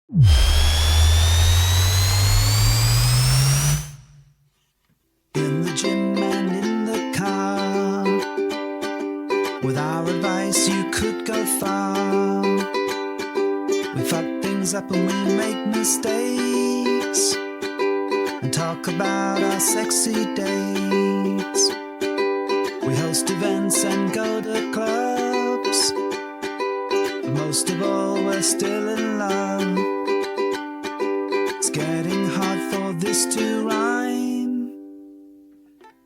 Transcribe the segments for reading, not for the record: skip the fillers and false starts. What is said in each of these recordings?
In the gym and in the car, with our advice you could go far. We fuck things up and we make mistakes, and talk about our sexy dates. We host events and go to clubs, but most of all we're still in love. It's getting hard for this to rhyme,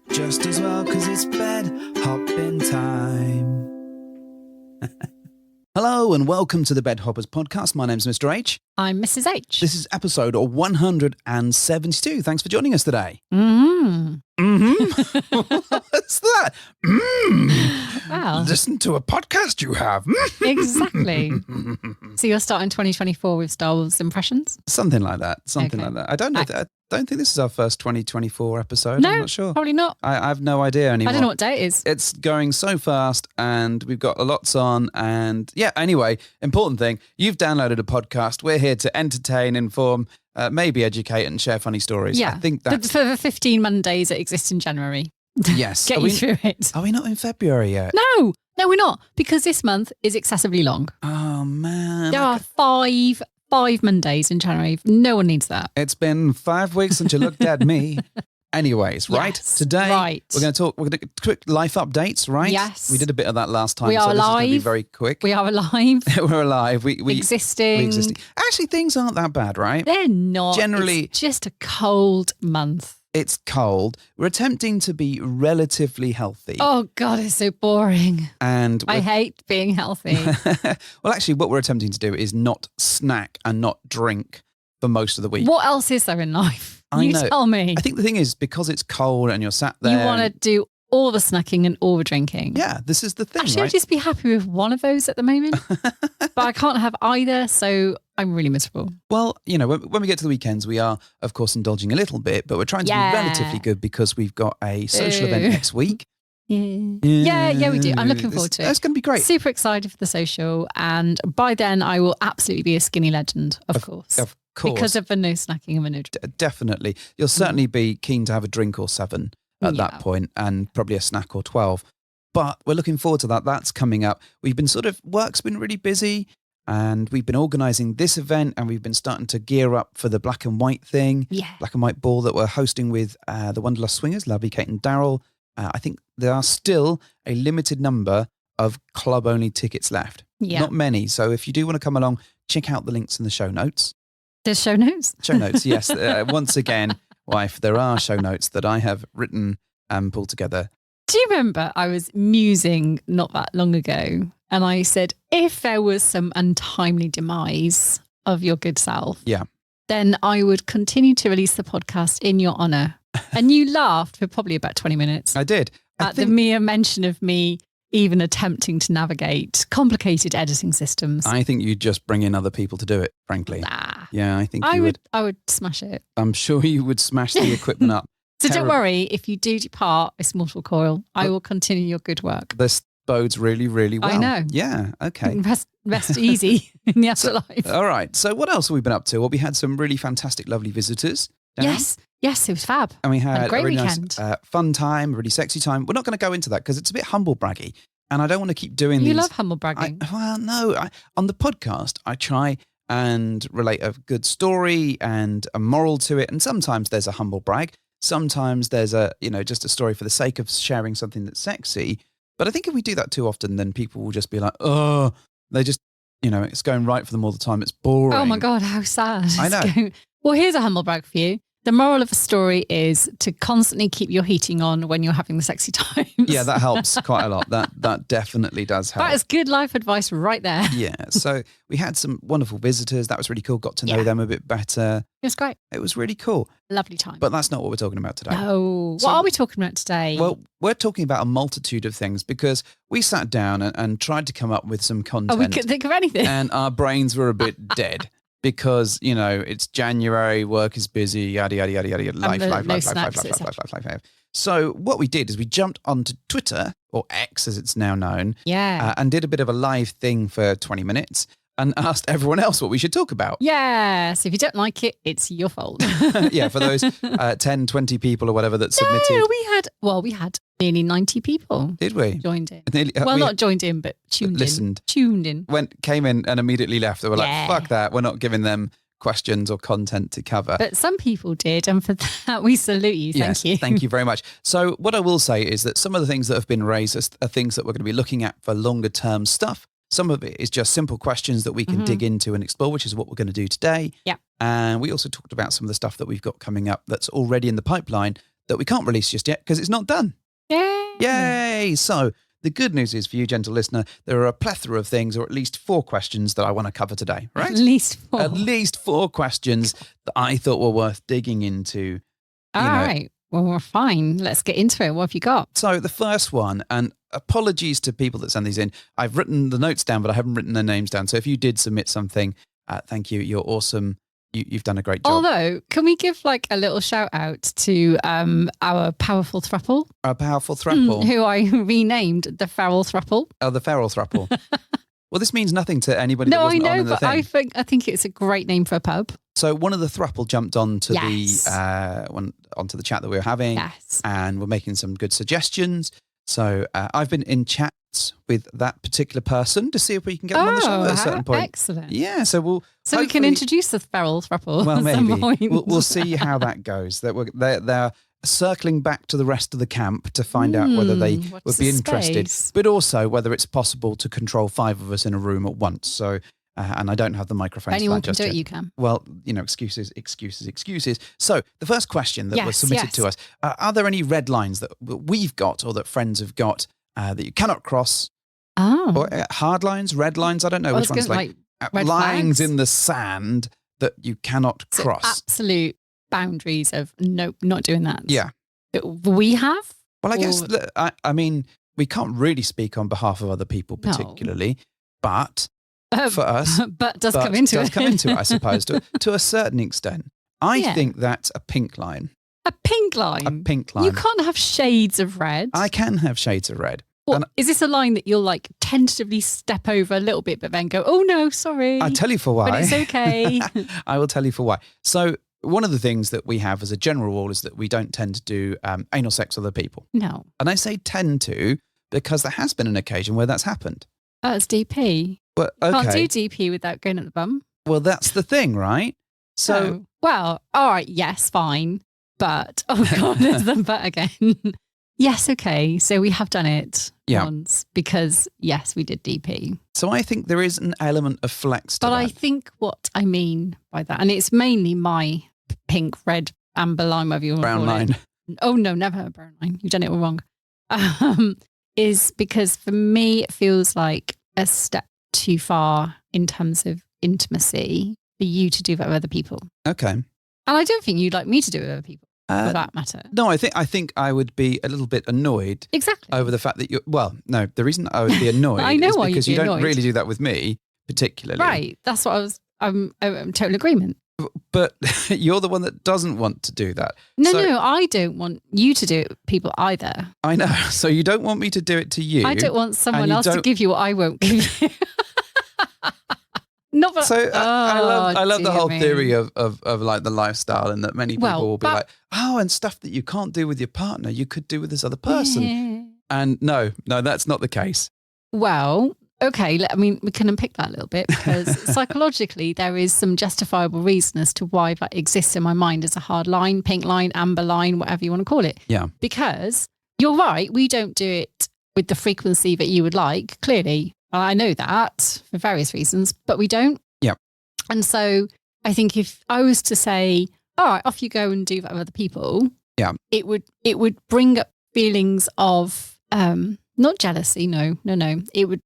just as well, 'cause it's bed hopping time. Hello and welcome to the Bed Hoppers podcast. My name's Mr. H. I'm Mrs. H. This is episode 172. Thanks for joining us today. What's that? Wow. Listen to a podcast you have. Exactly. So you're starting 2024 with Star Wars impressions? Something like that. Something Okay. like that. I don't know. I don't think this is our first 2024 episode. No, I'm not sure. probably not. I have no idea anymore. I don't know what day it is. It's going so fast and we've got lots on. And yeah, anyway, important thing, you've downloaded a podcast. We're here to entertain, inform, maybe educate and share funny stories. Yeah. I think that's... For the 15 Mondays that exist in January. Yes. Get you through it. Are we not in February yet? No, we're not. Because this month is excessively long. Oh, man. There are five Mondays in January. No one needs that. It's been 5 weeks since you looked at me. Anyways, right? Yes, Today, right. we're going to do quick life updates, right? Yes. We did a bit of that last time. We so are this is going to be alive. very quick. We are alive. We're alive. We existing. Actually, things aren't that bad, right? They're not. Generally- It's just a cold month. It's cold. We're attempting to be relatively healthy. Oh, God, it's so boring. And I hate being healthy. well, actually, what we're attempting to do is not snack and not drink for most of the week. What else is there in life? I You know. tell me. I think the thing is, because it's cold and you're sat there. You want to do all the snacking and all the drinking. Yeah, this is the thing, Actually, right? I'd just be happy with one of those at the moment. But I can't have either, so I'm really miserable. Well, you know, when we get to the weekends, we are, of course, indulging a little bit, but we're trying to Yeah. be relatively good because we've got a social event Ew. next week. Yeah, we do. I'm looking forward to it. It's going to be great. Super excited for the social. And by then, I will absolutely be a skinny legend, of course. Of course. Because of the no snacking and the no drinking. Definitely. You'll certainly be keen to have a drink or 7 at Yeah. that point and probably a snack or 12. But we're looking forward to that. That's coming up. We've been work's been really busy and we've been organising this event and we've been starting to gear up for the black and white thing. Yeah. Black and white ball that we're hosting with the Wanderlust Swingers, lovely Kate and Daryl. I think there are still a limited number of club-only tickets left. Yeah. Not many. So if you do want to come along, check out the links in the show notes. There's show notes. Show notes, yes. Once again, wife, there are show notes that I have written and pulled together. Do you remember I was musing not that long ago and I said, if there was some untimely demise of your good self, Yeah. then I would continue to release the podcast in your honour. And you laughed for probably about 20 minutes I did. at the mere mention of me even attempting to navigate complicated editing systems. I think you'd just bring in other people to do it, frankly. Nah. Yeah, I think I you would. would smash it. I'm sure you would smash the equipment up. So don't Terrible. worry, if you do depart this mortal coil, I will continue your good work. This bodes really, really well. I know. Yeah, okay. Rest easy in the afterlife. All right. So what else have we been up to? Well, we had some really fantastic, lovely visitors. down. Yes, it was fab. And we had a great really weekend. nice, fun time, really sexy time. We're not going to go into that because it's a bit humble braggy. And I don't want to keep doing You these. love humble bragging. On the podcast, I try and relate a good story and a moral to it. And sometimes there's a humble brag. Sometimes there's just a story for the sake of sharing something that's sexy. But I think if we do that too often, then people will just be like, oh, they just, it's going right for them all the time. It's boring. Oh my God, how sad. I know. Well, here's a humble brag for you. The moral of the story is to constantly keep your heating on when you're having the sexy times. Yeah, that helps quite a lot. That definitely does help. That is good life advice right there. Yeah. So we had some wonderful visitors. That was really cool. Got to know them a bit better. It was great. It was really cool. Lovely time. But that's not what we're talking about today. No. So- What are we talking about today? Well, we're talking about a multitude of things because we sat down and tried to come up with some content. we could think of anything. And our brains were a bit dead because, it's January, work is busy, yada, yada, yada, yada, yada, life. So what we did is we jumped onto Twitter, or X as it's now known, Yeah. and did a bit of a live thing for 20 minutes. and asked everyone else what we should talk about. Yes. If you don't like it, it's your fault. Yeah, for those 10, 20 people or whatever that submitted. No, we had nearly 90 people. Did we? Joined in. Nearly, Not joined in, but listened. Tuned in. Came in and immediately left. They were like, fuck that. We're not giving them questions or content to cover. But some people did. And for that, we salute you. Thank you. Thank you very much. So what I will say is that some of the things that have been raised are things that we're going to be looking at for longer term stuff. Some of it is just simple questions that we can dig into and explore, which is what we're going to do today. Yeah. And we also talked about some of the stuff that we've got coming up that's already in the pipeline that we can't release just yet because it's not done. Yay. Yay. So the good news is for you, gentle listener, there are a plethora of things, or at least 4 questions that I want to cover today, right? At least 4. At least 4 questions that I thought were worth digging into. All right. Well, we're fine. Let's get into it. What have you got? So the first one, and apologies to people that send these in. I've written the notes down, but I haven't written their names down. So if you did submit something, thank you. You're awesome. You've done a great job. Although, can we give like a little shout out to our powerful thruple? Our powerful thruple. Who I renamed the feral thruple. Oh, the feral thruple. Well, this means nothing to anybody that wasn't on in the thing. I think it's a great name for a pub. So one of the thruple jumped onto onto the chat that we were having, and we're making some good suggestions. So I've been in chats with that particular person to see if we can get them on the show at a certain point. Excellent. Yeah, so we can introduce the feral thruple. Well, at some maybe point. we'll see how that goes. They're circling back to the rest of the camp to find out whether they would be interested, but also whether it's possible to control 5 of us in a room at once. So, and I don't have the microphone. Anyone can do it, you can. Well, excuses. So the first question that was submitted to us, are there any red lines that we've got or that friends have got that you cannot cross? Oh. Or hard lines, red lines? I don't know which one's like lines flags in the sand that you cannot cross. Absolute boundaries of nope, not doing that. Yeah. We have? Well, I guess, I mean, we can't really speak on behalf of other people particularly, but for us, does come into it, I suppose, to a certain extent. I think that's a pink line. A pink line? A pink line. You can't have shades of red. I can have shades of red. What, is this a line that you'll like tentatively step over a little bit, but then go, oh no, sorry. I'll tell you for why. But it's okay. I will tell you for why. So one of the things that we have as a general rule is that we don't tend to do anal sex with other people. No. And I say tend to because there has been an occasion where that's happened. Oh, it's DP. But okay. Can't do DP without going at the bum. Well, that's the thing, right? So, well, all right, yes, fine. But, oh God, there's the but again. Yes, okay. So we have done it once because, yes, we did DP. So I think there is an element of flex to that. But I think what I mean by that, and it's mainly my pink, red, amber line, whatever you want to call it. Brown line. Oh, no, never a brown line. You've done it all wrong. Is because for me, it feels like a step too far in terms of intimacy for you to do that with other people. Okay. And I don't think you'd like me to do it with other people. For that matter. No, I think I would be a little bit annoyed over the fact that the reason I would be annoyed I know is why because you'd be you don't annoyed. really do that with me, particularly. Right. That's what I'm total agreement. But you're the one that doesn't want to do that. No, I don't want you to do it with people either. I know. So you don't want me to do it to you. I don't want someone else to give you what I won't give you. Not so I love the whole theory of like the lifestyle, and that many people will be like, and stuff that you can't do with your partner, you could do with this other person. Yeah. And no, that's not the case. Well, okay. I mean, we can unpick that a little bit because psychologically there is some justifiable reason as to why that exists in my mind as a hard line, pink line, amber line, whatever you want to call it. Yeah. Because you're right. We don't do it with the frequency that you would like, clearly. I know that for various reasons, but we don't. Yeah. And so I think if I was to say, all right, off you go and do that with other people, it would bring up feelings of not jealousy, no. It would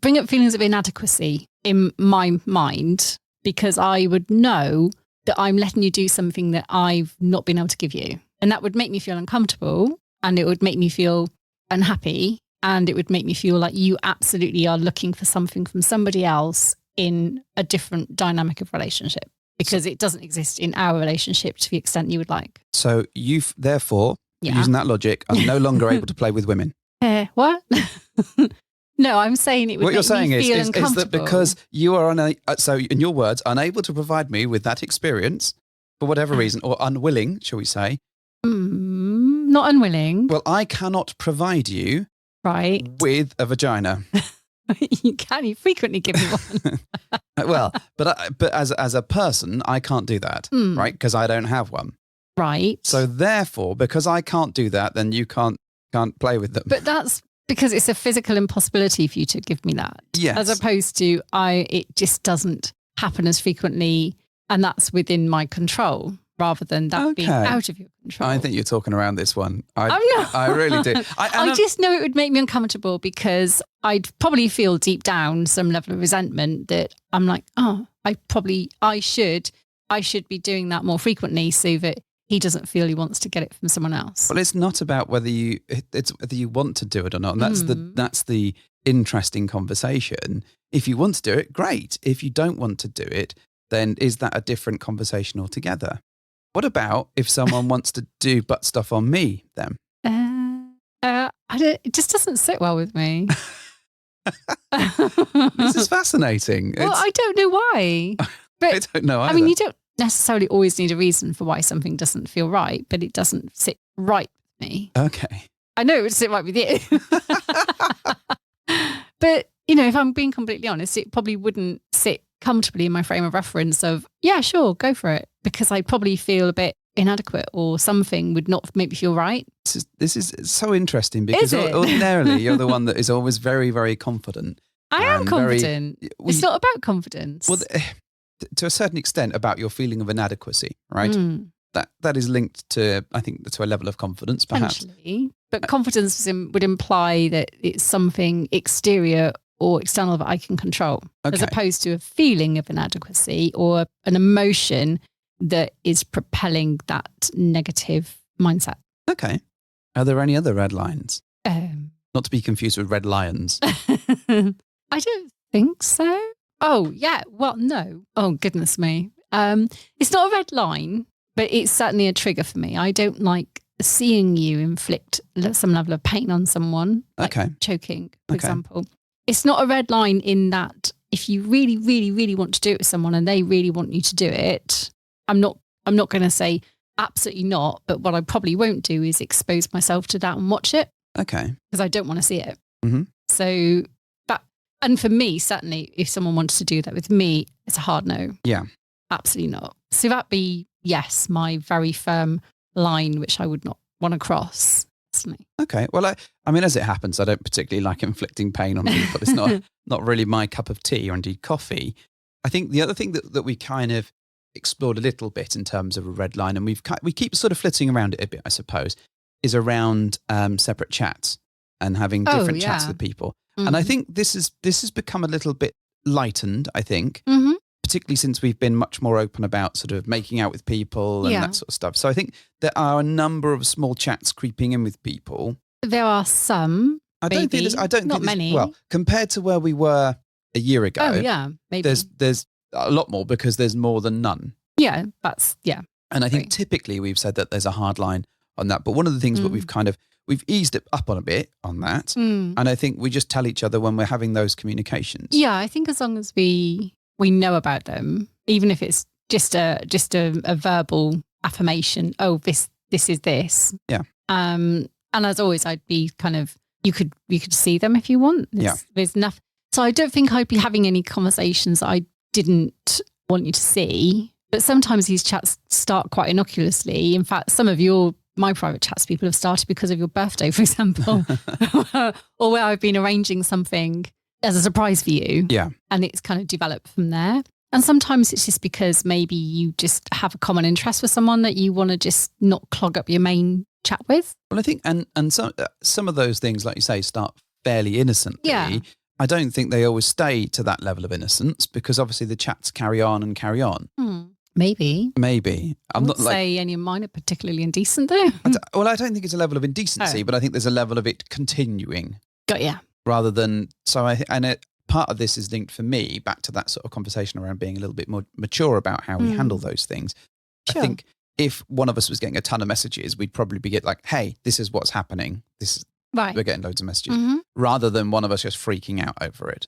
bring up feelings of inadequacy in my mind because I would know that I'm letting you do something that I've not been able to give you. And that would make me feel uncomfortable, and it would make me feel unhappy. And it would make me feel like you absolutely are looking for something from somebody else in a different dynamic of relationship because it doesn't exist in our relationship to the extent you would like. So you, therefore, using that logic, are no longer able to play with women. What? No, I'm saying it would what you're saying is that because you are, so in your words, unable to provide me with that experience for whatever reason, or unwilling, shall we say? Not unwilling. Well, I cannot provide you with a vagina. You can. You frequently give me one. Well, but as a person, I can't do that, right? Because I don't have one. Right. So therefore, because I can't do that, then you can't play with them. But that's because it's a physical impossibility for you to give me that. Yes. As opposed to it just doesn't happen as frequently, and that's within my control rather than that being out of your control. I think you're talking around this one. I'm not. I really do. I just know it would make me uncomfortable because I'd probably feel deep down some level of resentment that I'm like, I should be doing that more frequently so that he doesn't feel he wants to get it from someone else. Well, it's not about it's whether you want to do it or not. And that's the interesting conversation. If you want to do it, great. If you don't want to do it, then is that a different conversation altogether? What about if someone wants to do butt stuff on me then? It just doesn't sit well with me. This is fascinating. Well, I don't know why. But, I don't know either. I mean, you don't necessarily always need a reason for why something doesn't feel right, but it doesn't sit right with me. Okay. I know it would sit right with you. But, if I'm being completely honest, it probably wouldn't sit comfortably in my frame of reference of, yeah, sure, go for it. Because I'd probably feel a bit inadequate or something would not make me feel right. This is so interesting because ordinarily you're the one that is always very, very confident. I am confident. It's not about confidence. Well, to a certain extent about your feeling of inadequacy, right? That is linked to, I think, to a level of confidence, perhaps. But confidence would imply that it's something exterior or external that I can control, as opposed to a feeling of inadequacy or an emotion that is propelling that negative mindset. Okay. Are there any other red lines? Not to be confused with red lions. I don't think so. Oh, yeah. Well, no. Oh, goodness me. It's not a red line, but it's certainly a trigger for me. I don't like seeing you inflict some level of pain on someone, like choking, for example. It's not a red line in that if you really, really, really want to do it with someone and they really want you to do it, I'm not going to say absolutely not, but what I probably won't do is expose myself to that and watch it. Okay. Because I don't want to see it. Mm-hmm. So and for me, certainly, if someone wants to do that with me, it's a hard no. Yeah. Absolutely not. So that'd be, yes, my very firm line, which I would not want to cross. Personally. Okay. Well, I mean, as it happens, I don't particularly like inflicting pain on people. It's not really my cup of tea or indeed coffee. I think the other thing that we kind of explored a little bit in terms of a red line, and we keep sort of flitting around it a bit, I suppose, is around separate chats and having different chats with people. Mm-hmm. And I think this has become a little bit lightened, I think, particularly since we've been much more open about sort of making out with people and that sort of stuff. So I think there are a number of small chats creeping in with people. There are some. I don't think many. Well, compared to where we were a year ago. Oh yeah, maybe. There's a lot more because there's more than none. Yeah, And I think typically we've said that there's a hard line on that. But one of the things that we've eased it up on a bit on that. And I think we just tell each other when we're having those communications. Yeah, I think as long as we know about them, even if it's just a verbal affirmation, oh, this is this. Yeah. And as always, I'd be kind of, you could see them if you want. There's enough. So I don't think I'd be having any conversations I didn't want you to see. But sometimes these chats start quite innocuously. In fact, some of my private chats people have started because of your birthday, for example, or where I've been arranging something as a surprise for you. Yeah. And it's kind of developed from there. And sometimes it's just because maybe you just have a common interest with someone that you want to just not clog up your main chat with. Well, I think, and some of those things, like you say, start fairly innocently. Yeah. I don't think they always stay to that level of innocence because obviously the chats carry on and carry on. Maybe. I'm not say any of mine are particularly indecent though. I don't think it's a level of indecency, but I think there's a level of it continuing. Got ya. Rather than, part of this is linked for me back to that sort of conversation around being a little bit more mature about how we handle those things. Sure. I think if one of us was getting a ton of messages, we'd probably be like, hey, this is what's happening. Right. We're getting loads of messages rather than one of us just freaking out over it.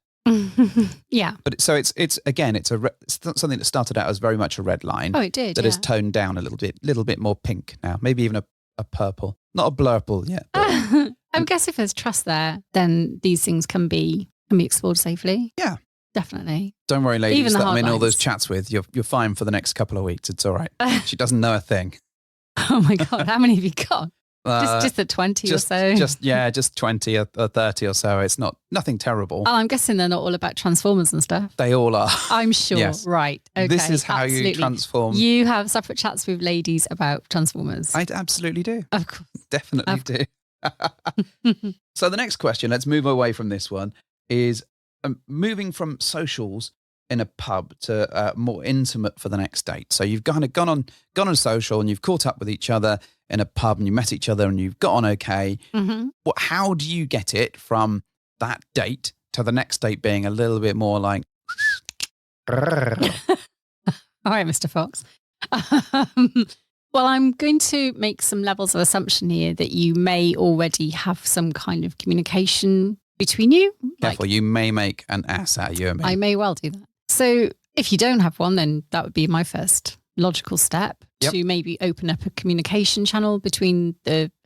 Yeah. But so it's again, it's something that started out as very much a red line. Oh, it did. That has toned down a little bit more pink now. Maybe even a purple. Not a blurple yet. I guess if there's trust there, then these things can be explored safely. Yeah. Definitely. Don't worry, ladies, even that I'm in all those chats with. You're fine for the next couple of weeks. It's all right. She doesn't know a thing. Oh my God. How many have you got? Just the 20 or so? Just 20 or 30 or so. It's nothing terrible. Oh, I'm guessing they're not all about Transformers and stuff. They all are. I'm sure. Yes. Right. Okay. This is how you transform. You have separate chats with ladies about Transformers. I absolutely do. Of course. Definitely do. So the next question, let's move away from this one, is moving from socials in a pub to more intimate for the next date. So you've kind of gone on social and you've caught up with each other in a pub and you met each other and you've got on okay. How do you get it from that date to the next date being a little bit more like... All right, Mr. Fox. Well, I'm going to make some levels of assumption here that you may already have some kind of communication between you. Careful, you may make an ass out of you and me. I may well do that. So if you don't have one, then that would be my first logical step to maybe open up a communication channel between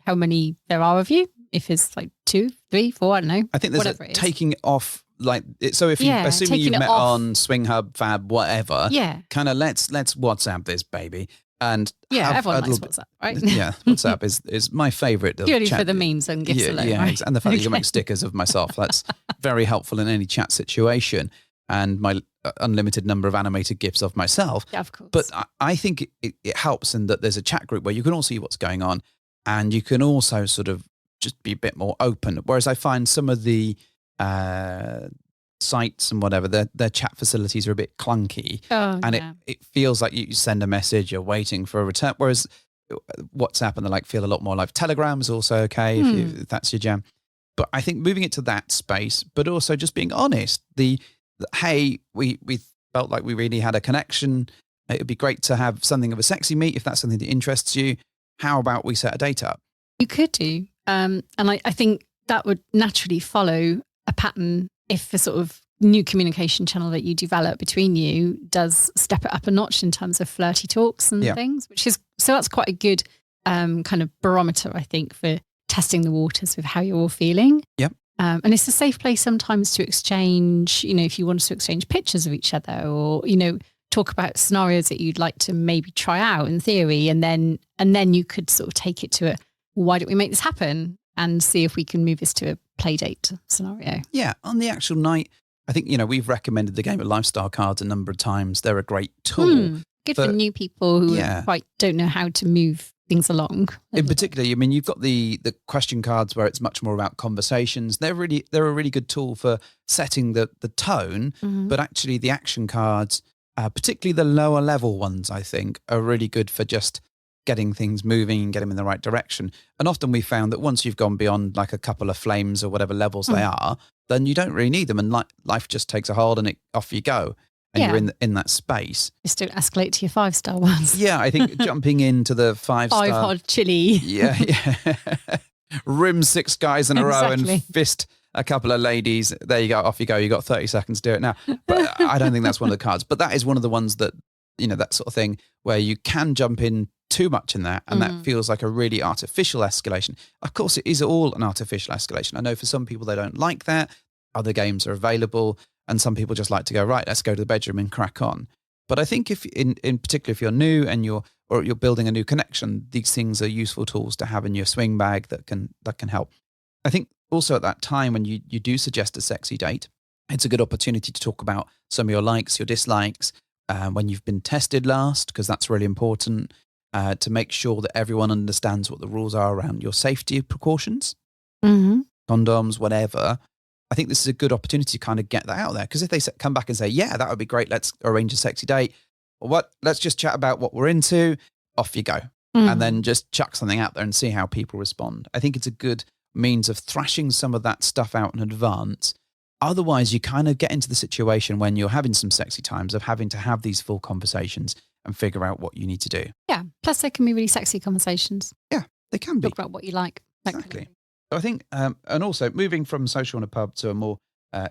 how many there are of you. If it's like 2, 3, 4, I don't know. I think there's taking off like, so if you, assuming you've met on Swing Hub, Fab, whatever, kind of let's WhatsApp this baby. And everyone likes WhatsApp, right? Yeah, WhatsApp is my favourite. Purely for the memes and gifts alone, right? And the fact that you can make stickers of myself. That's very helpful in any chat situation. And my unlimited number of animated GIFs of myself. Yeah, of course. But I think it helps in that there's a chat group where you can all see what's going on and you can also sort of just be a bit more open. Whereas I find some of the sites and whatever, their chat facilities are a bit clunky. It feels like you send a message, you're waiting for a return. Whereas WhatsApp and the like feel a lot more like Telegram is also okay if that's your jam. But I think moving it to that space, but also just being honest, hey, we felt like we really had a connection. It would be great to have something of a sexy meet if that's something that interests you. How about we set a date up? You could do. And I think that would naturally follow a pattern if the sort of new communication channel that you develop between you does step it up a notch in terms of flirty talks and things, so that's quite a good kind of barometer, I think, for testing the waters with how you're all feeling. Yep. And it's a safe place sometimes to exchange, if you want to exchange pictures of each other or, talk about scenarios that you'd like to maybe try out in theory. And then you could sort of take it to why don't we make this happen and see if we can move this to a play date scenario. Yeah. On the actual night, I think, we've recommended the game of lifestyle cards a number of times. They're a great tool. Good for new people who quite don't know how to move things along. In particular, you've got the question cards where it's much more about conversations. They're a really good tool for setting the tone, but actually the action cards, particularly the lower level ones, I think, are really good for just getting things moving and getting them in the right direction. And often we found that once you've gone beyond like a couple of flames or whatever levels they are, then you don't really need them and life just takes a hold and off you go. And you're in that space. Just don't escalate to your 5-star ones. Yeah, I think jumping into the 5-star. 5 hot chili. Yeah. Rim 6 guys in a row and fist a couple of ladies. There you go. Off you go. You got 30 seconds to do it now. But I don't think that's one of the cards. But that is one of the ones that, that sort of thing where you can jump in too much in that. And that feels like a really artificial escalation. Of course, it is all an artificial escalation. I know for some people, they don't like that. Other games are available. And some people just like to go, right, let's go to the bedroom and crack on. But I think if in particular, if you're new and you're building a new connection, these things are useful tools to have in your swing bag that can help. I think also at that time when you do suggest a sexy date, it's a good opportunity to talk about some of your likes, your dislikes, when you've been tested last, because that's really important to make sure that everyone understands what the rules are around your safety precautions, condoms, whatever. I think this is a good opportunity to kind of get that out there. Because if they come back and say, yeah, that would be great, let's arrange a sexy date. Let's just chat about what we're into. Off you go. And then just chuck something out there and see how people respond. I think it's a good means of thrashing some of that stuff out in advance. Otherwise, you kind of get into the situation when you're having some sexy times of having to have these full conversations and figure out what you need to do. Yeah. Plus, they can be really sexy conversations. Yeah, they can be. Talk about what you like. Exactly. I think, and also moving from social in a pub to a more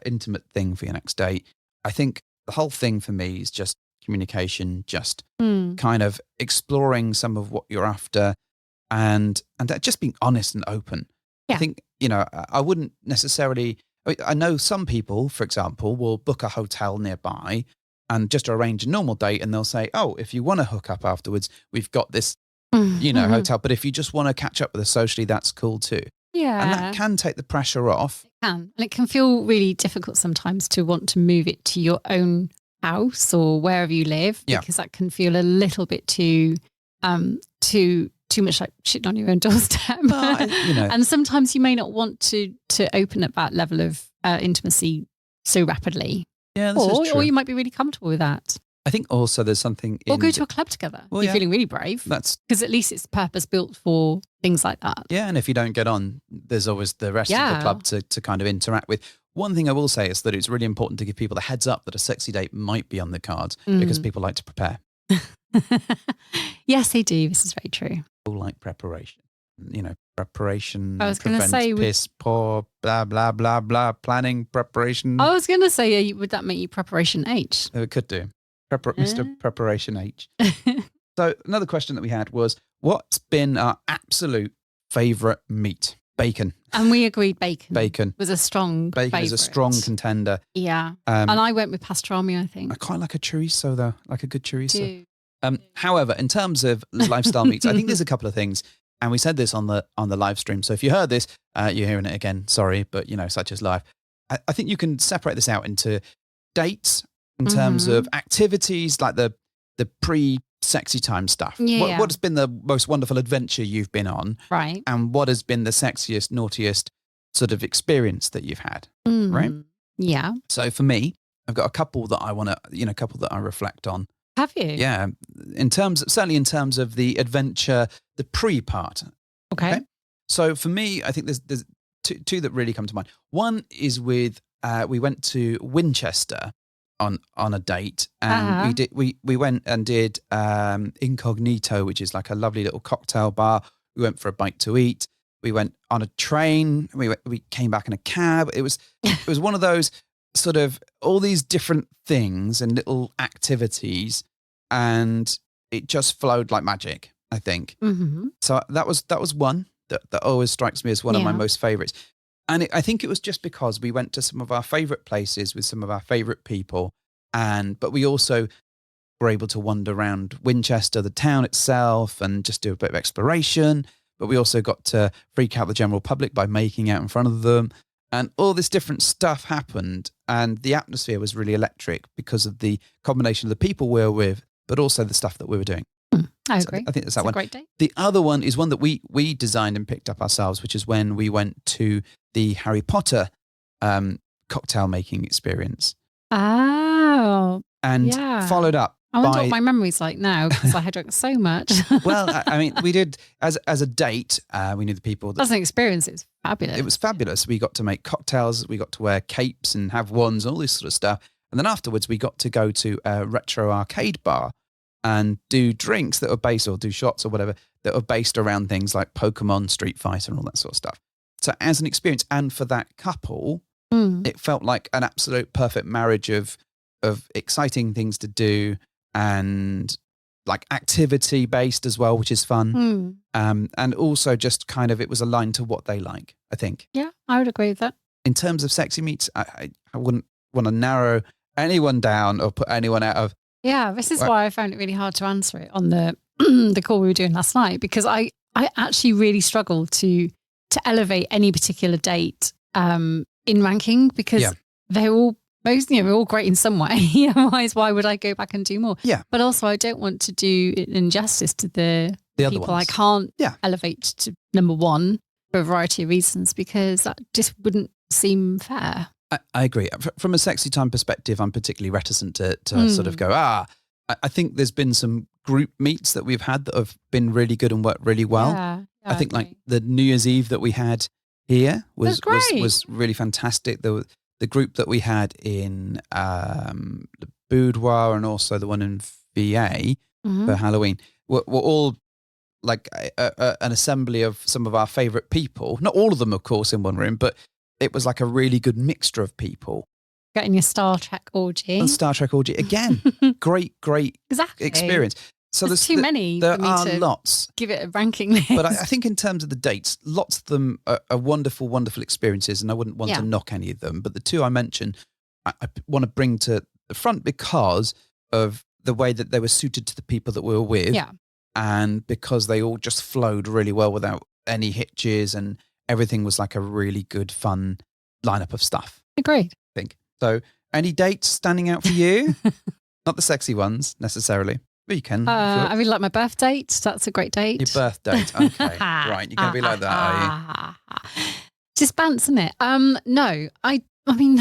intimate thing for your next date, I think the whole thing for me is just communication, just kind of exploring some of what you're after and just being honest and open. Yeah. I think, I wouldn't necessarily, I know some people, for example, will book a hotel nearby and just arrange a normal date and they'll say, oh, if you want to hook up afterwards, we've got this, hotel. But if you just want to catch up with us socially, that's cool too. Yeah. And that can take the pressure off. It can. And it can feel really difficult sometimes to want to move it to your own house or wherever you live, because that can feel a little bit too much like shitting on your own doorstep. And sometimes you may not want to open up that level of intimacy so rapidly. Yeah, this is true. Or you might be really comfortable with that. I think also there's something or go to a club together. You're feeling really brave. Because at least it's purpose built for things like that. Yeah, and if you don't get on, there's always the rest of the club to kind of interact with. One thing I will say is that it's really important to give people the heads up that a sexy date might be on the cards because people like to prepare. Yes, they do. This is very true. People like preparation. Preparation I was going to say piss, poor, blah, blah, blah, blah, planning, preparation. I was going to say, would that make you Preparation H? It could do. Mr. Preparation H. So another question that we had was, what's been our absolute favourite meat? Bacon. And we agreed bacon. Bacon was a strong Bacon is a strong contender. Yeah. And I went with pastrami, I think. I quite like a chorizo though, like a good chorizo. However, in terms of lifestyle meats, I think there's a couple of things. And we said this on the live stream. So if you heard this, you're hearing it again. Sorry, but such is life. I think you can separate this out into dates in terms of activities like the pre-sexy time stuff. Yeah. What has been the most wonderful adventure you've been on? Right. And what has been the sexiest, naughtiest sort of experience that you've had? Right. Yeah. So for me, I've got a couple that I want to, a couple that I reflect on. Have you? Yeah. Certainly in terms of the adventure, the pre-part. Okay. So for me, I think there's two that really come to mind. One is with, we went to Winchester on a date and we went and did Incognito, which is like a lovely little cocktail bar. We went for a bite to eat. We went on a train. We came back in a cab. It was one of those sort of all these different things and little activities, and it just flowed like magic, I think. Mm-hmm. So that was one that always strikes me as one of my most favorites. And I think it was just because we went to some of our favorite places with some of our favorite people, but we also were able to wander around Winchester, the town itself, and just do a bit of exploration. But we also got to freak out the general public by making out in front of them. And all this different stuff happened. And the atmosphere was really electric because of the combination of the people we were with, but also the stuff that we were doing. I agree. I think that's that one. Great day. The other one is one that we designed and picked up ourselves, which is when we went to the Harry Potter cocktail making experience. Oh. And followed up. I wonder what my memory's like now because I had drunk so much. Well, I mean, we did as a date. We knew the people. As an experience, it was fabulous. It was fabulous. We got to make cocktails. We got to wear capes and have wands, all this sort of stuff. And then afterwards, we got to go to a retro arcade bar and do drinks that were based, or do shots or whatever, that were based around things like Pokemon, Street Fighter, and all that sort of stuff. So as an experience, and for that couple, it felt like an absolute perfect marriage of exciting things to do and like activity based as well, which is fun. And also just kind of, it was aligned to what they like, I think. Yeah, I would agree with that. In terms of sexy meets, I wouldn't want to narrow anyone down or put anyone out of. Yeah, this is why I found it really hard to answer it on the the call we were doing last night, because I actually really struggle to elevate any particular date in ranking, because they're all we're all great in some way. Otherwise, why would I go back and do more? Yeah. But also, I don't want to do injustice to the people ones. I can't elevate to number one for a variety of reasons, because that just wouldn't seem fair. I agree. From a sexy time perspective, I'm particularly reticent to sort of go, I think there's been some group meets that we've had that have been really good and worked really well. Yeah, I think like the New Year's Eve that we had here was really fantastic. The group that we had in the Boudoir and also the one in VA for Halloween were all like an assembly of some of our favorite people. Not all of them, of course, in one room, but it was like a really good mixture of people. Getting your Star Trek orgy. And Star Trek orgy. Again, great exactly. experience. So there's too many. There are lots. Give it a ranking list. But I think in terms of the dates, lots of them are wonderful, wonderful experiences, and I wouldn't want to knock any of them. But the two I mentioned, I want to bring to the front because of the way that they were suited to the people that we were with. Yeah. And because they all just flowed really well without any hitches, and everything was like a really good, fun lineup of stuff. Agreed. I think. So any dates standing out for you? Not the sexy ones necessarily. But you can. I really like my birth date. That's a great date. Your birth date. Okay. Right. You're going to be like that, are you? Just bounce, isn't it? No, I mean,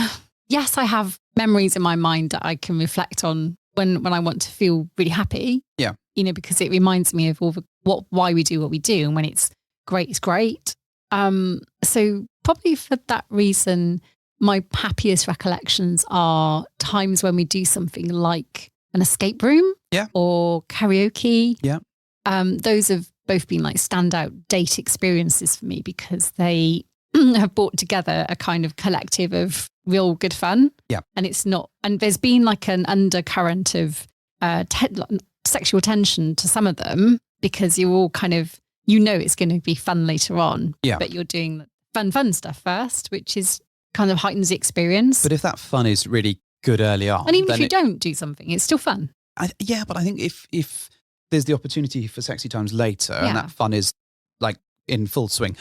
yes, I have memories in my mind that I can reflect on when I want to feel really happy. Yeah. Because it reminds me of why we do what we do. And when it's great, it's great. So probably for that reason, my happiest recollections are times when we do something like an escape room or karaoke. Yeah. Those have both been like standout date experiences for me because they have brought together a kind of collective of real good fun. Yeah. And there's been like an undercurrent of sexual tension to some of them because you're all kind of, it's going to be fun later on. Yeah. But you're doing fun stuff first, which is kind of heightens the experience. But if that fun is really good early on. And even if you don't do something, it's still fun. But I think if there's the opportunity for sexy times later and that fun is like in full swing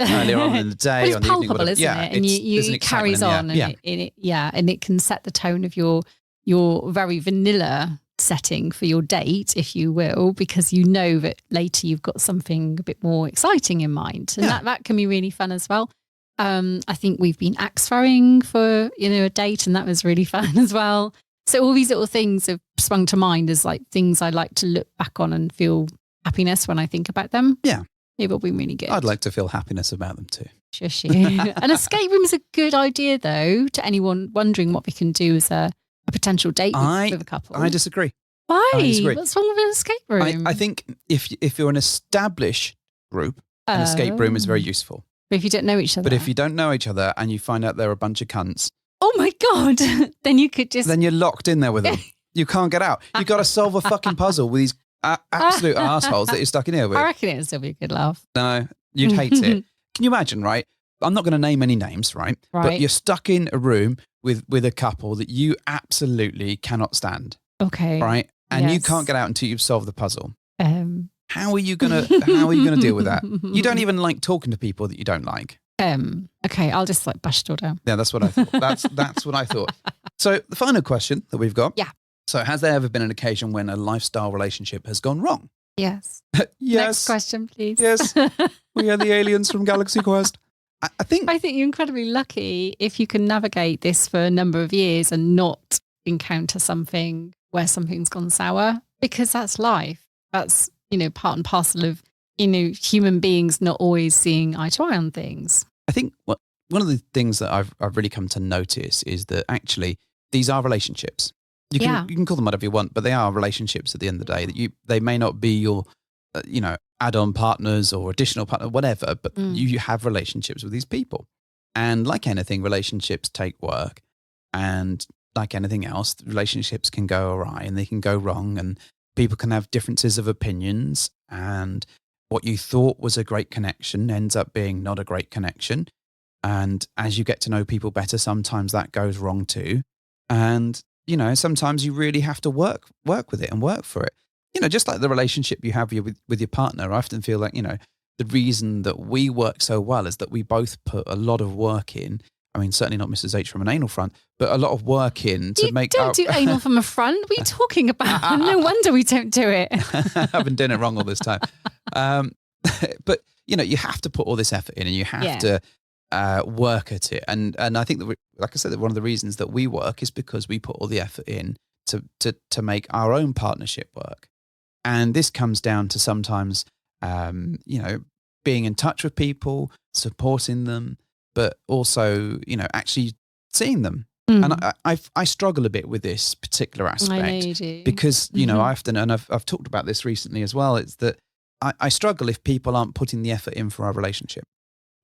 earlier on in the day. Well, it's palpable, isn't it? And it carries on and it can set the tone of your very vanilla setting for your date, if you will, because you know that later you've got something a bit more exciting in mind. And that can be really fun as well. I think we've been axe throwing for, a date, and that was really fun as well. So all these little things have sprung to mind as like things I like to look back on and feel happiness when I think about them. Yeah. It will be really good. I'd like to feel happiness about them too. Shush you. An escape room is a good idea though, to anyone wondering what we can do as a potential date with a couple. I disagree. Why? I disagree. What's wrong with an escape room? I think if you're an established group, an escape room is very useful. But if you don't know each other. But if you don't know each other and you find out they're a bunch of cunts. Oh my God. Then you could just. Then you're locked in there with them. You can't get out. You've got to solve a fucking puzzle with these absolute assholes that you're stuck in here with. I reckon it'd still be a good laugh. No, you'd hate it. Can you imagine, right? I'm not going to name any names, right? But you're stuck in a room with a couple that you absolutely cannot stand. Okay. Right? And you can't get out until you've solved the puzzle. How are you gonna deal with that? You don't even like talking to people that you don't like. Okay, I'll just like bash it all down. Yeah, that's what I thought. That's what I thought. So the final question that we've got. Yeah. So has there ever been an occasion when a lifestyle relationship has gone wrong? Yes. Yes. Next question, please. Yes. We are the aliens from Galaxy Quest. I think you're incredibly lucky if you can navigate this for a number of years and not encounter something where something's gone sour, because that's life. That's, part and parcel of, human beings not always seeing eye to eye on things. I think one of the things that I've really come to notice is that actually these are relationships. You can call them whatever you want, but they are relationships at the end of the day. That they may not be your, add-on partners or additional partner, whatever, but you have relationships with these people. And like anything, relationships take work. And like anything else, relationships can go awry and they can go wrong, and people can have differences of opinions, and what you thought was a great connection ends up being not a great connection. And as you get to know people better, sometimes that goes wrong too. And, sometimes you really have to work with it and work for it. Just like the relationship you have with your partner, I often feel like, the reason that we work so well is that we both put a lot of work in. I mean, certainly not Mrs. H from an anal front, but a lot of work in to make... You don't do anal from a front. What are you talking about? No wonder we don't do it. I've been doing it wrong all this time. But, you have to put all this effort in, and you have to work at it. And I think that, like I said, that one of the reasons that we work is because we put all the effort in to make our own partnership work. And this comes down to sometimes, being in touch with people, supporting them, but also, actually seeing them. And I struggle a bit with this particular aspect. I know you do. Because, I often, and I've talked about this recently as well, it's that I struggle if people aren't putting the effort in for our relationship.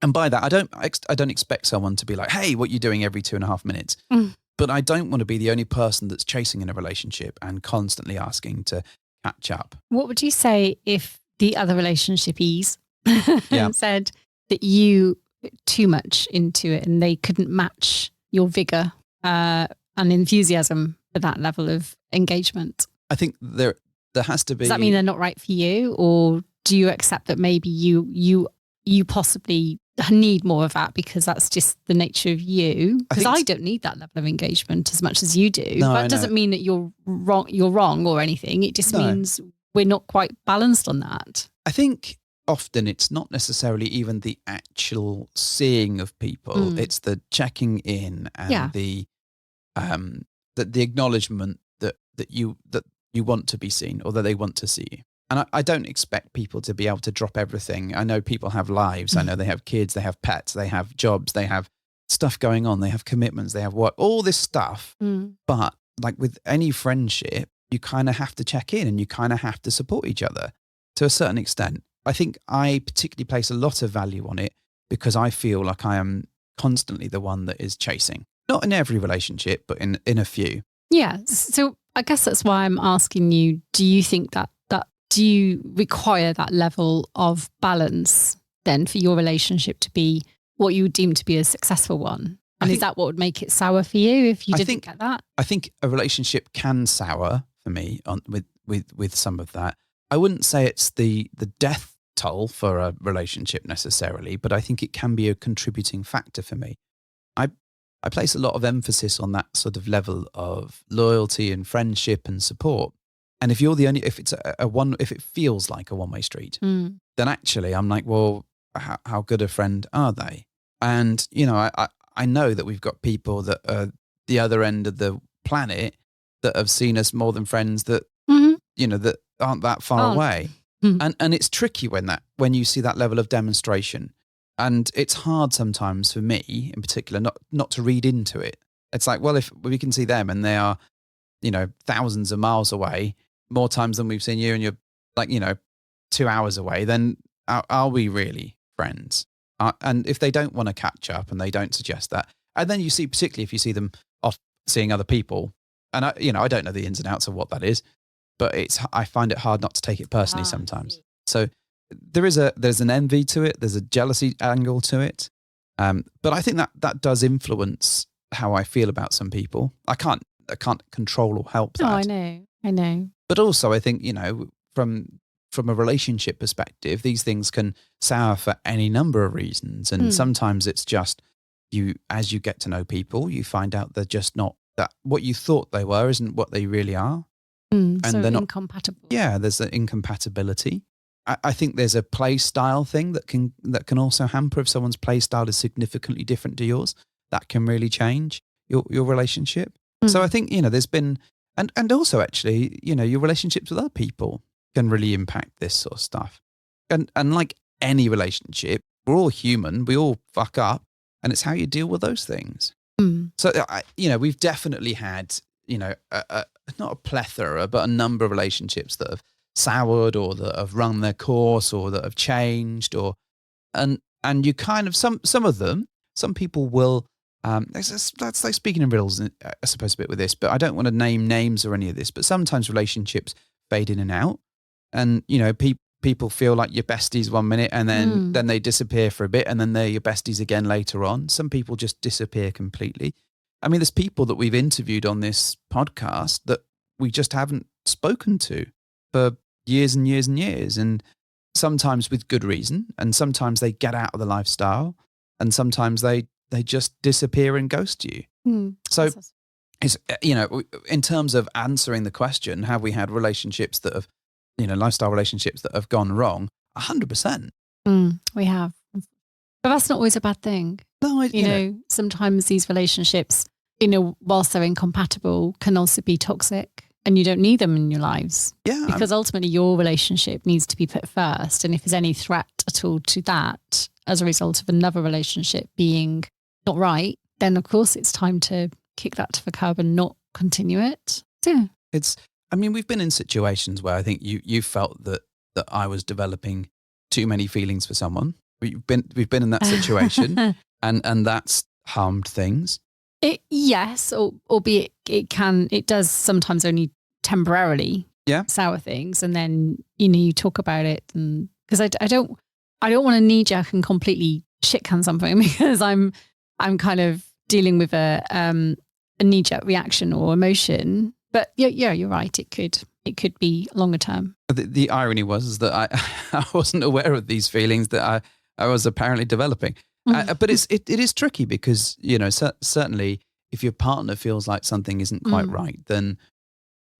And by that, I don't expect someone to be like, hey, what are you doing every 2.5 minutes? But I don't want to be the only person that's chasing in a relationship and constantly asking to catch up. What would you say if the other relationshipies said that you too much into it and they couldn't match your vigor and enthusiasm for that level of engagement? I think there has to be. Does that mean they're not right for you, or do you accept that maybe you possibly need more of that because that's just the nature of you? Because I don't need that level of engagement as much as you do. No, that doesn't mean that you're wrong or anything. It just means we're not quite balanced on that. I think often it's not necessarily even the actual seeing of people. It's the checking in and the acknowledgement that you want to be seen or that they want to see you. And I don't expect people to be able to drop everything. I know people have lives. I know they have kids, they have pets, they have jobs, they have stuff going on, they have commitments, they have work, all this stuff. But like with any friendship, you kind of have to check in and you kind of have to support each other to a certain extent. I think I particularly place a lot of value on it because I feel like I am constantly the one that is chasing. Not in every relationship, but in a few. Yeah. So I guess that's why I'm asking you, do you think that do you require that level of balance then for your relationship to be what you would deem to be a successful one? And is that what would make it sour for you if you didn't get that? I think a relationship can sour for me with some of that. I wouldn't say it's the death toll for a relationship necessarily, but I think it can be a contributing factor for me. I place a lot of emphasis on that sort of level of loyalty and friendship and support. And if you're if it feels like a one-way street, then actually I'm like, well, how good a friend are they? And, I know that we've got people that are the other end of the planet that have seen us more than friends that, that aren't that far away. And it's tricky when you see that level of demonstration. And it's hard sometimes for me in particular, not to read into it. It's like, well, if we can see them and they are, thousands of miles away, more times than we've seen you, and you're like, 2 hours away, then are we really friends? And if they don't want to catch up and they don't suggest that, and then you see, particularly if you see them off seeing other people, and I don't know the ins and outs of what that is, but I find it hard not to take it personally sometimes. So there's an envy to it. There's a jealousy angle to it. But I think that does influence how I feel about some people. I can't control or help that. No, I know. But also I think, from a relationship perspective, these things can sour for any number of reasons. And sometimes it's just as you get to know people, you find out they're just not that what you thought they were isn't what they really are. And so they're not incompatible. Yeah, there's an incompatibility. I think there's a play style thing that can also hamper if someone's play style is significantly different to yours. That can really change your relationship. So I think, there's been, and also actually, your relationships with other people can really impact this sort of stuff. And like any relationship, we're all human, we all fuck up, and it's how you deal with those things. So, we've definitely had, not a plethora, but a number of relationships that have soured or that have run their course or that have changed and you kind of, some of them, some people will, that's like speaking in riddles, I suppose, a bit with this, but I don't want to name names or any of this, but sometimes relationships fade in and out and, people feel like your besties 1 minute and then they disappear for a bit and then they're your besties again later on. Some people just disappear completely. I mean, there's people that we've interviewed on this podcast that we just haven't spoken to for years and years and years. And sometimes with good reason. And sometimes they get out of the lifestyle and sometimes they just disappear and ghost you. So it's, in terms of answering the question, have we had relationships that have, lifestyle relationships that have gone wrong? 100%. We have. But that's not always a bad thing. No, sometimes these relationships, whilst they're incompatible, can also be toxic. And you don't need them in your lives. Yeah. Because ultimately your relationship needs to be put first. And if there's any threat at all to that as a result of another relationship being not right, then of course it's time to kick that to the curb and not continue it. Yeah. We've been in situations where I think you felt that that I was developing too many feelings for someone. We've been in that situation, and that's harmed things. Yes, albeit it does sometimes only temporarily sour things, and then you talk about it, and because I don't want to knee jerk and completely shit can something because I'm kind of dealing with a knee jerk reaction or emotion. But yeah, you're right. It could be longer term. The irony was that I wasn't aware of these feelings that I was apparently developing. But it is tricky because, certainly if your partner feels like something isn't quite right, then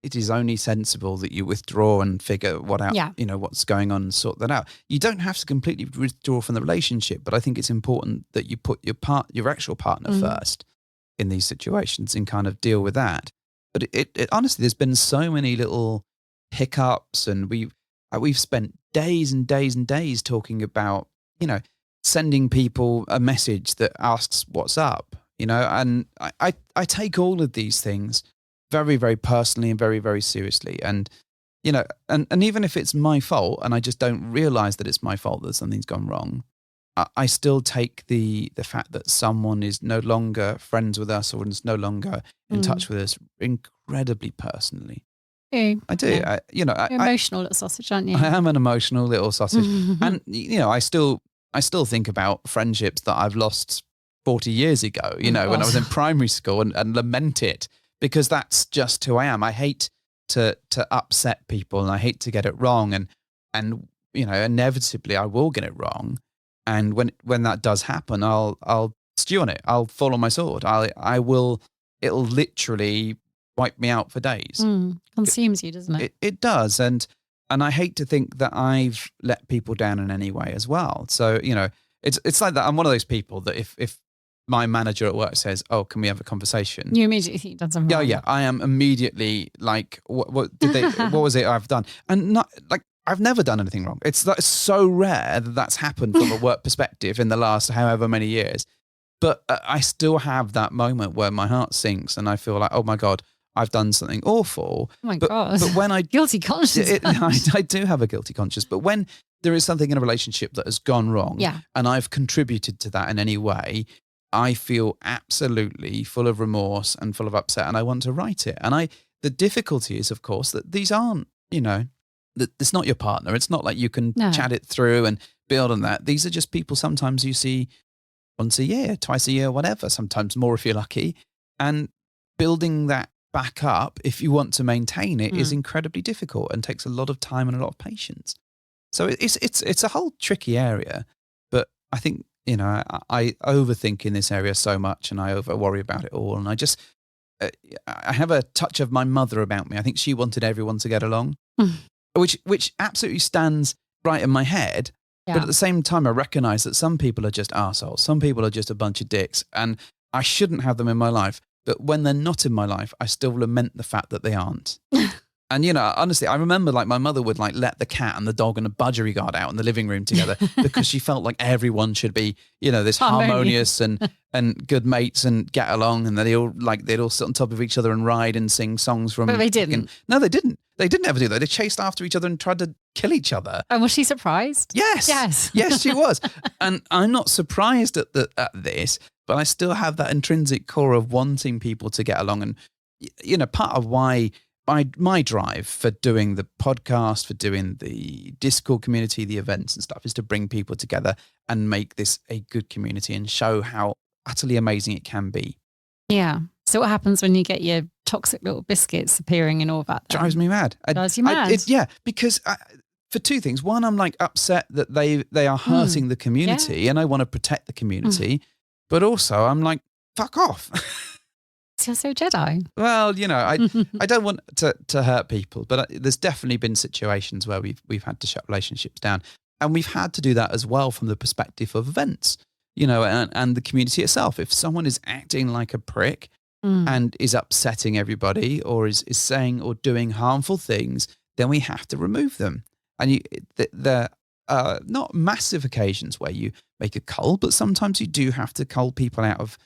it is only sensible that you withdraw and figure what's going on and sort that out. You don't have to completely withdraw from the relationship, but I think it's important that you put your actual partner first in these situations and kind of deal with that. But it honestly, there's been so many little hiccups, and we've spent days and days and days talking about, sending people a message that asks what's up, and I take all of these things very, very personally and very, very seriously. And, and even if it's my fault and I just don't realize that it's my fault that something's gone wrong, I still take the fact that someone is no longer friends with us or is no longer in touch with us incredibly personally. Yeah. I do. Yeah. You're emotional little sausage, aren't you? I am an emotional little sausage. And, I still think about friendships that I've lost 40 years ago, when I was in primary school and lament it because that's just who I am. I hate to upset people and I hate to get it wrong. And inevitably I will get it wrong. And when that does happen, I'll stew on it. I'll fall on my sword. It'll literally wipe me out for days. Consumes you, doesn't it? It does. And I hate to think that I've let people down in any way as well. So, it's like that. I'm one of those people that if my manager at work says, "Oh, can we have a conversation?" You immediately think you've done something wrong. Yeah. I am immediately like, what did they, what was it I've done? And not like, I've never done anything wrong. It's so rare that that's happened from a work perspective in the last however many years. But I still have that moment where my heart sinks and I feel like, oh my God, I've done something awful. Oh my God. But when guilty conscience. I do have a guilty conscience. But when there is something in a relationship that has gone wrong and I've contributed to that in any way, I feel absolutely full of remorse and full of upset and I want to right it. And the difficulty is, of course, that these aren't, it's not your partner. It's not like you can chat it through and build on that. These are just people sometimes you see once a year, twice a year, whatever, sometimes more if you're lucky. And building that back up, if you want to maintain it, is incredibly difficult and takes a lot of time and a lot of patience. So it's a whole tricky area. But I think, I overthink in this area so much and I over worry about it all. And I have a touch of my mother about me. I think she wanted everyone to get along. Which absolutely stands right in my head. Yeah. But at the same time, I recognize that some people are just arseholes. Some people are just a bunch of dicks and I shouldn't have them in my life. But when they're not in my life, I still lament the fact that they aren't. And, honestly, I remember like my mother would like let the cat and the dog and a budgerigard out in the living room together because she felt like everyone should be, this harmonious and good mates and get along. And they'd all sit on top of each other and ride and sing songs from. But they didn't. No, they didn't. They didn't ever do that. They chased after each other and tried to kill each other. And was she surprised? Yes. Yes, she was. And I'm not surprised at this, but I still have that intrinsic core of wanting people to get along. And, part of why my drive for doing the podcast, for doing the Discord community, the events and stuff is to bring people together and make this a good community and show how utterly amazing it can be. Yeah. So what happens when you get your toxic little biscuits appearing and all that? Drives me mad. Drives you mad? Because for two things. One, I'm like upset that they are hurting the community and I want to protect the community. But also I'm like, fuck off. You're so Jedi. Well, I don't want to hurt people, but there's definitely been situations where we've had to shut relationships down. And we've had to do that as well from the perspective of events, and the community itself. If someone is acting like a prick and is upsetting everybody or is saying or doing harmful things, then we have to remove them. And there are not massive occasions where you make a cull, but sometimes you do have to cull people out of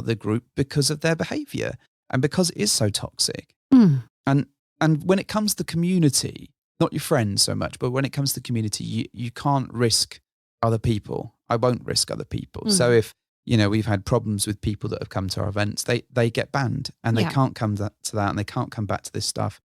the group because of their behavior and because it is so toxic. And when it comes to community, not your friends so much, but when it comes to the community, you can't risk other people. I won't risk other people. So if, we've had problems with people that have come to our events, they get banned and they can't come to that and they can't come back to this stuff.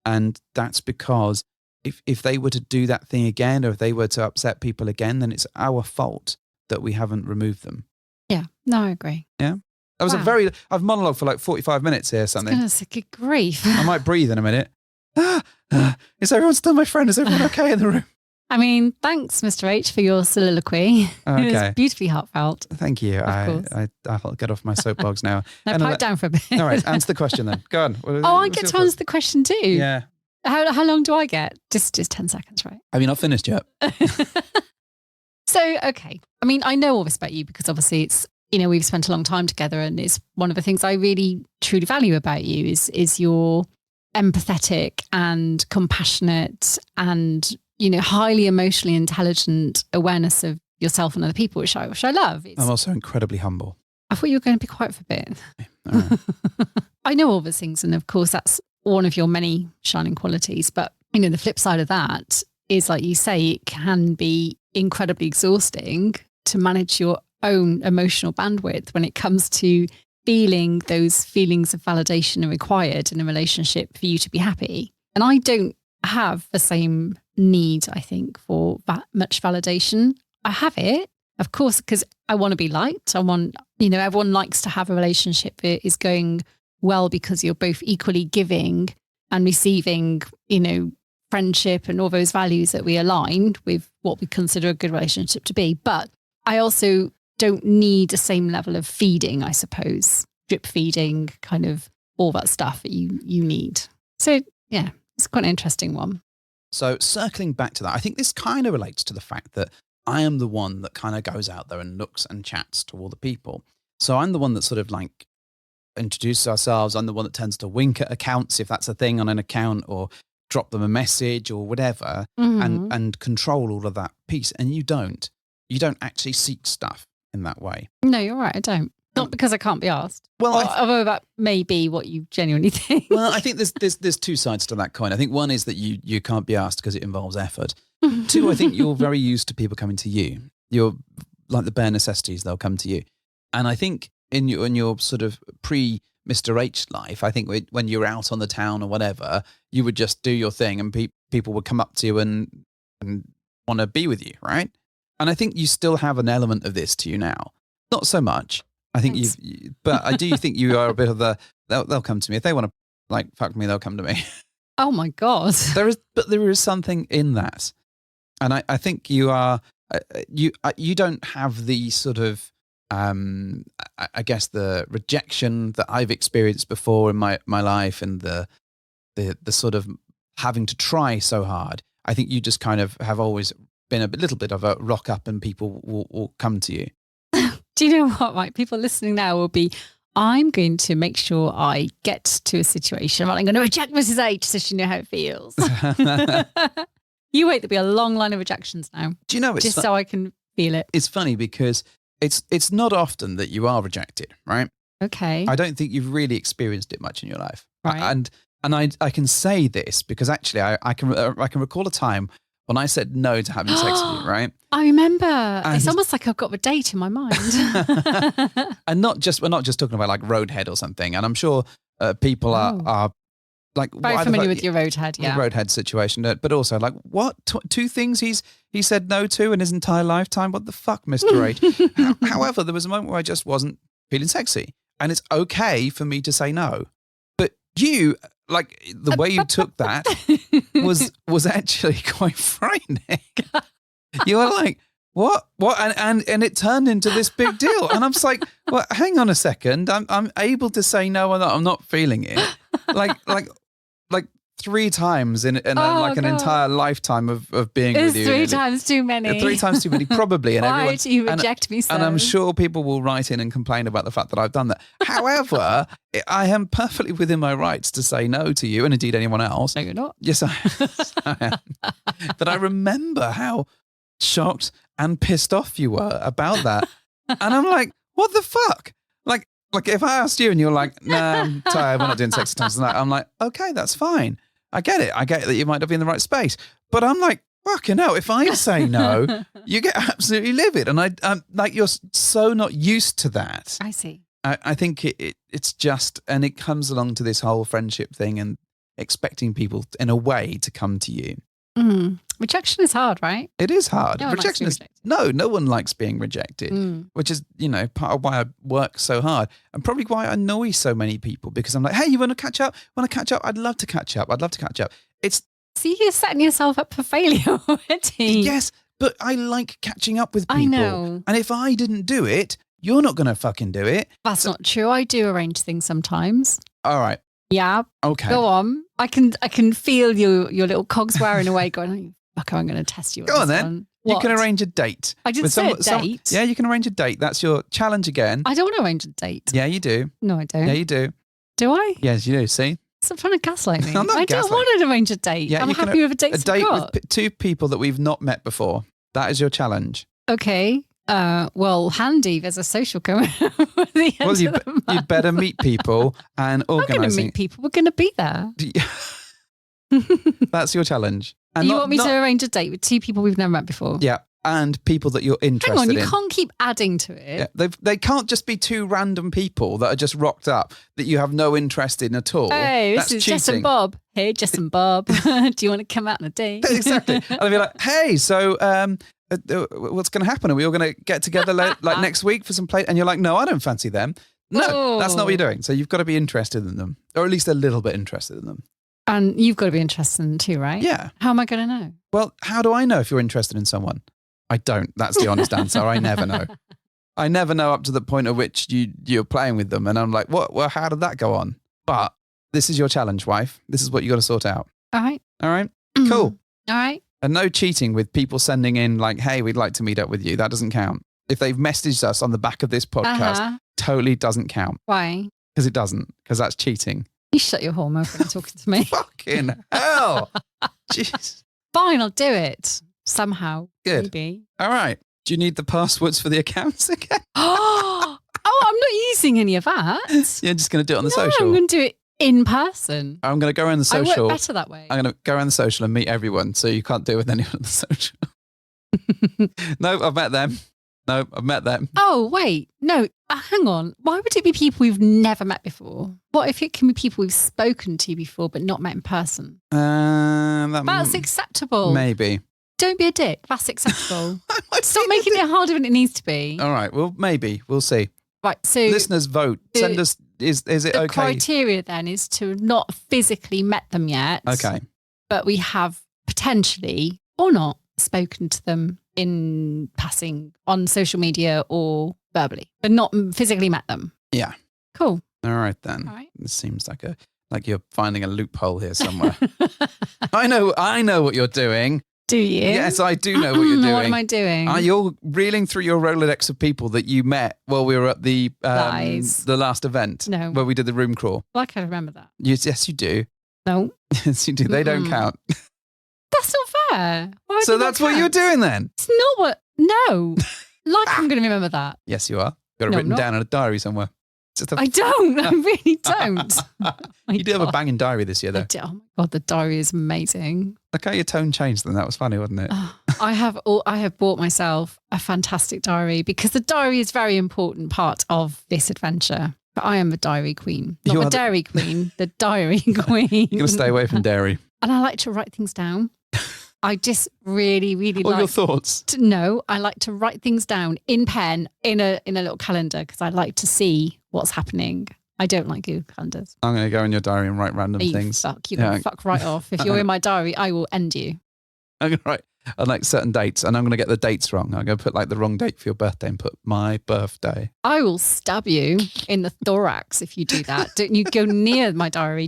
And that's because if they were to do that thing again, or if they were to upset people again, then it's our fault that we haven't removed them. Yeah, no, I agree. Yeah. That was I've monologued for like 45 minutes here, something. That's a good grief. I might breathe in a minute. Is everyone still my friend? Is everyone okay in the room? I mean, thanks, Mr. H, for your soliloquy. Okay. It was beautifully heartfelt. Thank you. I'll get off my soapbox now. Now pipe down for a bit. All right, answer the question then. Go on. I get to answer the question too. Yeah. How long do I get? Just 10 seconds, right? Have you not finished yet? So, okay. I mean, I know all this about you because obviously it's, we've spent a long time together, and it's one of the things I really truly value about you is your empathetic and compassionate and, highly emotionally intelligent awareness of yourself and other people, which I love. I'm also incredibly humble. I thought you were going to be quiet for a bit. All right. I know all those things, and of course that's one of your many shining qualities. But, the flip side of that is, like you say, it can be incredibly exhausting to manage your own emotional bandwidth when it comes to feeling those feelings of validation are required in a relationship for you to be happy. And I don't have the same need, I think, for that much validation. I have it, of course, because I want to be liked. I want, everyone likes to have a relationship that is going well because you're both equally giving and receiving, friendship and all those values that we align with what we consider a good relationship to be. But I also don't need the same level of feeding, I suppose, drip feeding, kind of all that stuff that you need. So yeah, it's quite an interesting one. So circling back to that, I think this kind of relates to the fact that I am the one that kind of goes out there and looks and chats to all the people. So I'm the one that sort of like introduces ourselves. I'm the one that tends to wink at accounts, if that's a thing on an account, or drop them a message or whatever, and control all of that piece. And you don't actually seek stuff in that way. No, you're right. I don't. Not because I can't be asked. Well, although that may be what you genuinely think. Well, I think there's two sides to that coin. I think one is that you can't be asked because it involves effort. Two, I think you're very used to people coming to you. You're like the bare necessities; they'll come to you. And I think in your sort of pre-Mr. H life, I think when you're out on the town or whatever, you would just do your thing, and people would come up to you and want to be with you, right? And I think you still have an element of this to you now. Not so much. I think but I do think you are a bit of they'll come to me. If they want to like fuck me, they'll come to me. Oh my God. There is something in that. And I think you are, you don't have the sort of, I guess the rejection that I've experienced before in my life, and the sort of having to try so hard. I think you just kind of have always been a little bit of a rock up, and people will come to you. Do you know what, right? People listening now will be, I'm going to make sure I get to a situation where I'm going to reject Mrs. H so she knows how it feels. You wait, there'll be a long line of rejections now. Do you know, just so I can feel it. It's funny because it's not often that you are rejected, right? Okay. I don't think you've really experienced it much in your life. Right. And I can say this because actually I can recall a time when I said no to having sex with you, right? I remember. It's almost like I've got the date in my mind. And we're not just talking about like Roadhead or something. And I'm sure people are like very familiar with your Roadhead, yeah. Roadhead situation, but also like what two things he said no to in his entire lifetime? What the fuck, Mr. H? However, there was a moment where I just wasn't feeling sexy, and it's okay for me to say no. But you, like the way you took that was actually quite frightening. You were like, what? And it turned into this big deal. And I'm just like, well, hang on a second. I'm able to say no, and I'm not feeling it. Like 3 times in an entire lifetime of being with you. It's 3 times too many. 3 times too many, probably. And why do you reject me so? And I'm sure people will write in and complain about the fact that I've done that. However, I am perfectly within my rights to say no to you, and indeed anyone else. No, you're not. Yes, I am. But I remember how shocked and pissed off you were about that. And I'm like, what the fuck? Like if I asked you and you're like, nah, I'm tired, we're not doing sex times tonight, I'm like, okay, that's fine. I get it. I get that you might not be in the right space. But I'm like, fucking hell, if I say no, you get absolutely livid. And I'm like, you're so not used to that. I see. I think it's just, and it comes along to this whole friendship thing and expecting people in a way to come to you. Rejection is hard, right? It is hard. No Rejection is no one likes being rejected, which is, part of why I work so hard and probably why I annoy so many people, because I'm like, hey, you want to catch up? I'd love to catch up. It's see, you're setting yourself up for failure already. Yes, but I like catching up with people. I know. And if I didn't do it, you're not going to fucking do it. That's not true. I do arrange things sometimes. All right. Yeah. Okay. Go on. I can feel your little cogs wearing away going, oh, fuck, I'm going to test you. Go on then. One. You can arrange a date. I didn't say a date. Yeah, you can arrange a date. That's your challenge again. I don't want to arrange a date. Yeah, you do. No, I don't. Yeah, you do. Do I? Yes, you do. See? Stop trying to gaslight me. I'm not I don't want to arrange a date. Yeah, I'm happy with a date. A date with two people that we've not met before. That is your challenge. Okay. Well, handy. There's a social coming. Well, you better meet people and organise. I'm going to meet people. We're going to be there. That's your challenge. And you want me to arrange a date with two people we've never met before? Yeah, and people that you're interested in. Hang on, you can't keep adding to it. Yeah, they can't just be two random people that are just rocked up that you have no interest in at all. Hey, That's this is cheating. Jess and Bob. Hey, Jess and Bob. Do you want to come out on a date? Exactly. And I'll be like, hey, so what's going to happen? Are we all going to get together like next week for some play? And you're like, no, I don't fancy them. No, That's not what you're doing. So you've got to be interested in them, or at least a little bit interested in them. And you've got to be interested in them too, right? Yeah. How am I going to know? Well, how do I know if you're interested in someone? I don't. That's the honest answer. I never know. I never know up to the point at which you're playing with them. And I'm like, what? Well, how did that go on? But this is your challenge, wife. This is what you got to sort out. All right. All right. Cool. All right. And no cheating with people sending in like, hey, we'd like to meet up with you. That doesn't count. If they've messaged us on the back of this podcast, totally doesn't count. Why? Because it doesn't. Because that's cheating. You shut your whore mouth when you're talking to me. Fucking hell. Jeez. Fine, I'll do it. Somehow. Good. Maybe. All right. Do you need the passwords for the accounts again? Oh, I'm not using any of that. You're just going to do it on the social? I'm going to do it in person. I'm going to go around the social. I work better that way. I'm going to go around the social and meet everyone, so you can't do it with anyone on the social. No, I've met them. Oh, wait. No, hang on. Why would it be people we've never met before? What if it can be people we've spoken to before but not met in person? That's acceptable. Maybe. Don't be a dick. That's acceptable. Stop making it harder than it needs to be. All right. Well, maybe. We'll see. Right. So listeners vote. Send us. Is it okay? The criteria then is to not physically met them yet. Okay. But we have potentially or not spoken to them in passing on social media or verbally, but not physically met them. Yeah. Cool. All right then. All right. This seems like you're finding a loophole here somewhere. I know what you're doing. Do you? Yes, I do know what you're doing. What am I doing? You're reeling through your Rolodex of people that you met while we were at the last event. No. Where we did the room crawl. Well, I can remember that. Yes, you do. No. Yes, you do. They don't count. That's not fair. So that's what you're doing then? It's not what... No. I'm going to remember that. Yes, you are. Got it written down in a diary somewhere. I don't. I really don't. You did have a banging diary this year, though. Oh my God, the diary is amazing. Look how your tone changed then. That was funny, wasn't it? I have bought myself a fantastic diary because the diary is a very important part of this adventure. But I am the diary queen. Not the dairy queen, the diary queen. You're going to stay away from dairy. And I like to write things down. I just really, really All your thoughts? I like to write things down in pen in a little calendar because I like to see what's happening. I don't like Google calendars. I'm going to go in your diary and write random things. You can fuck right off. If you're in my diary, I will end you. I'm going to write like certain dates and I'm going to get the dates wrong. I'm going to put like the wrong date for your birthday and put my birthday. I will stab you in the thorax if you do that. Don't you go near my diary.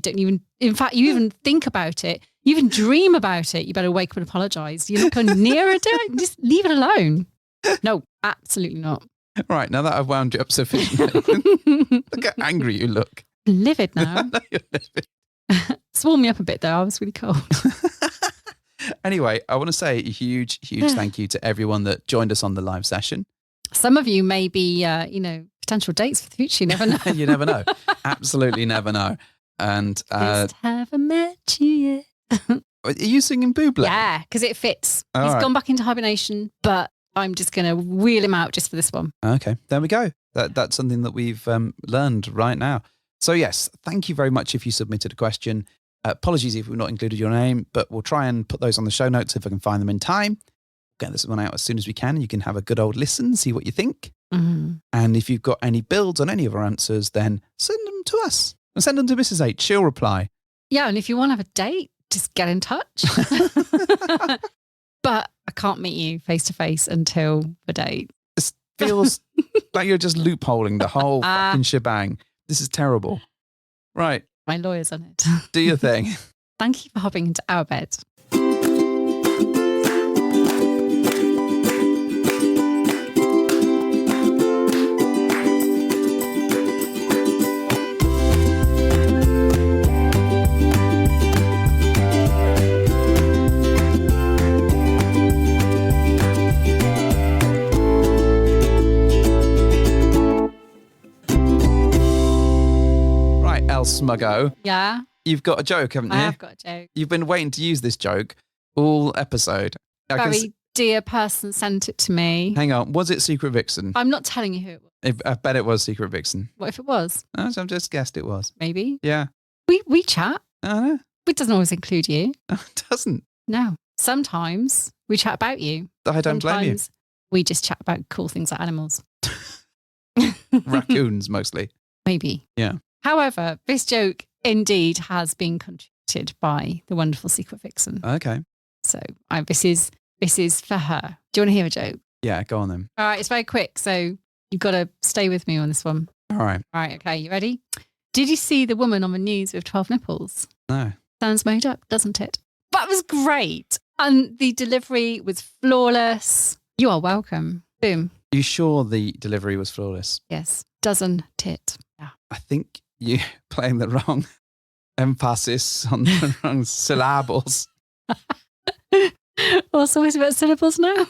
In fact, you even think about it. You even dream about it. You better wake up and apologise. You're not going near it. Just leave it alone. No, absolutely not. Right, now that I've wound you up sufficiently, look how angry you look. Livid now. No, you're livid. Swore me up a bit though. I was really cold. Anyway, I want to say a huge thank you to everyone that joined us on the live session. Some of you may be, potential dates for the future. You never know. You never know. Absolutely never know. And just haven't met you yet. Are you singing Buble? Yeah, because it fits. He's gone back into hibernation, but I'm just going to wheel him out just for this one. Okay, there we go. That's something that we've learned right now. So yes, thank you very much if you submitted a question. Apologies if we've not included your name, but we'll try and put those on the show notes if I can find them in time. Get this one out as soon as we can. You can have a good old listen, see what you think. Mm-hmm. And if you've got any builds on any of our answers, then send them to us. And send them to Mrs. H. She'll reply. Yeah, and if you want to have a date, just get in touch. But I can't meet you face to face until the date. This feels like you're just loopholing the whole fucking shebang. This is terrible. Right. My lawyer's on it. Do your thing. Thank you for hopping into our bed. Smuggo. Yeah. You've got a joke, haven't you? I have got a joke. You've been waiting to use this joke all episode. Very dear person sent it to me. Hang on. Was it Secret Vixen? I'm not telling you who it was. I bet it was Secret Vixen. What if it was? I've just guessed it was. Maybe. Yeah. We chat. Know. It doesn't always include you. It doesn't. No. Sometimes we chat about you. I don't blame you. We just chat about cool things like animals. Raccoons, mostly. Maybe. Yeah. However, this joke indeed has been contributed by the wonderful Secret Vixen. Okay. So this is for her. Do you want to hear a joke? Yeah, go on then. All right, it's very quick, so you've got to stay with me on this one. All right. All right, okay, you ready? Did you see the woman on the news with 12 nipples? No. Sounds made up, doesn't it? That was great. And the delivery was flawless. You are welcome. Boom. You sure the delivery was flawless? Yes. Doesn't it? Yeah. I think you're playing the wrong emphasis on the wrong syllables. Also, it's about syllables now.